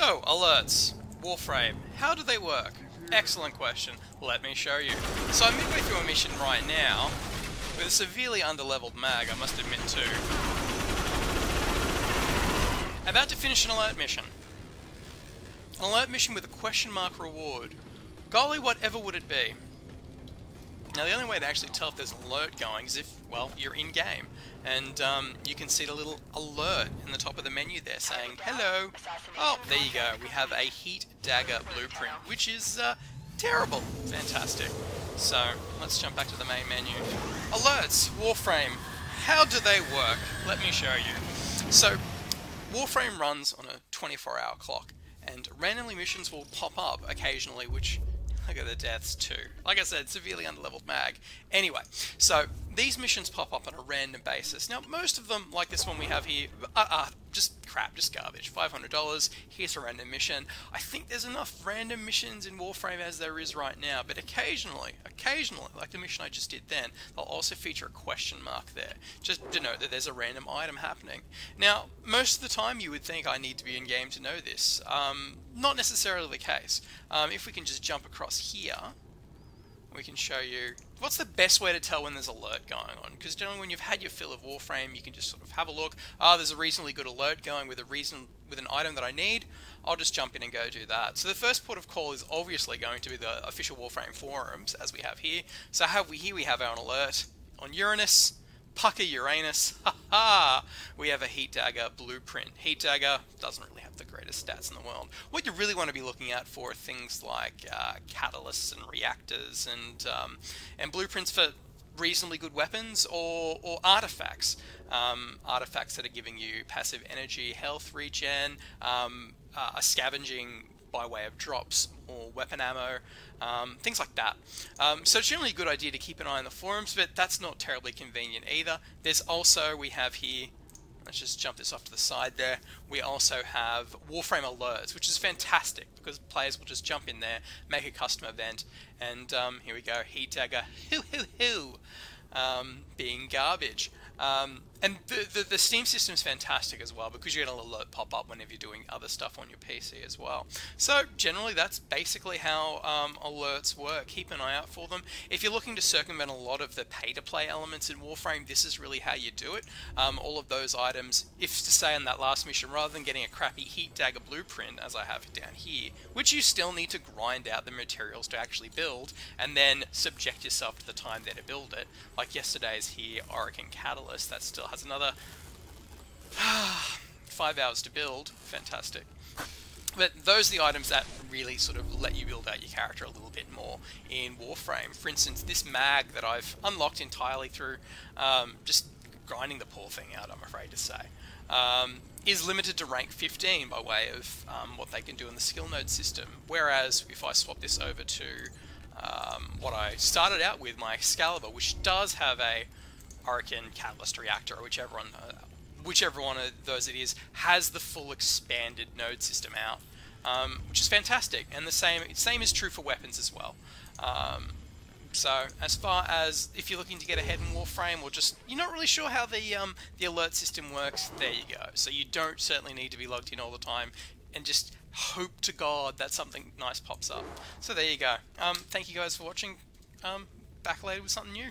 So, alerts. Warframe. How do they work? Excellent question. Let me show you. So I'm midway through a mission right now, with a severely underleveled mag, I must admit too. About to finish an alert mission. An alert mission with a question mark reward. Golly, whatever would it be? Now the only way to actually tell if there's an alert going is if, well, you're in-game. And you can see the little alert in the top of the menu there saying, hello. Oh, there you go. We have a heat dagger blueprint, which is terrible. Fantastic. So, let's jump back to the main menu. Alerts, Warframe. How do they work? Let me show you. So, Warframe runs on a 24-hour clock, and randomly missions will pop up occasionally, which... Look at the deaths too. Like I said, severely underleveled mag. Anyway, so these missions pop up on a random basis. Now, most of them, like this one we have here, just crap, just garbage. $500, here's a random mission. I think there's enough random missions in Warframe as there is right now, but occasionally, like the mission I just did then, they'll also feature a question mark there, just to note that there's a random item happening. Now, most of the time you would think I need to be in-game to know this. Not necessarily the case. If we can just jump across here, we can show you what's the best way to tell when there's an alert going on, because generally when you've had your fill of Warframe you can just sort of have a look. There's a reasonably good alert going with an item that I need. I'll just jump in and go do that. So the first port of call is obviously going to be the official Warframe forums, as we have here. So we have our alert on Uranus. Pucker Uranus, haha! We have a Heat Dagger blueprint. Heat Dagger doesn't really have the greatest stats in the world. What you really want to be looking at for are things like catalysts and reactors and blueprints for reasonably good weapons or artifacts. Artifacts that are giving you passive energy, health regen, a scavenging by way of drops or weapon ammo, things like that. So it's generally a good idea to keep an eye on the forums, but that's not terribly convenient either. There's also, we have here, let's just jump this off to the side there, we also have Warframe alerts, which is fantastic because players will just jump in there, make a custom event, and here we go, Heat Dagger, being garbage. And the Steam system is fantastic as well because you get an alert pop up whenever you're doing other stuff on your PC as well. So generally that's basically how alerts work. Keep an eye out for them. If you're looking to circumvent a lot of the pay-to-play elements in Warframe, this is really how you do it. All of those items, if to say on that last mission, rather than getting a crappy Heat Dagger blueprint, as I have it down here, which you still need to grind out the materials to actually build, and then subject yourself to the time there to build it, like yesterday's here, Orokin Catalysts, that still has another 5 hours to build. Fantastic. But those are the items that really sort of let you build out your character a little bit more in Warframe. For instance, this mag that I've unlocked entirely through just grinding the poor thing out, I'm afraid to say, is limited to rank 15 by way of what they can do in the skill node system. Whereas if I swap this over to what I started out with, my Excalibur, which does have a Orokin Catalyst Reactor, or whichever one of those it is, has the full expanded node system out, which is fantastic. And the same is true for weapons as well. So as far as if you're looking to get ahead in Warframe, or just you're not really sure how the alert system works, there you go. So you don't certainly need to be logged in all the time, and just hope to God that something nice pops up. So there you go. Thank you guys for watching. Back later with something new.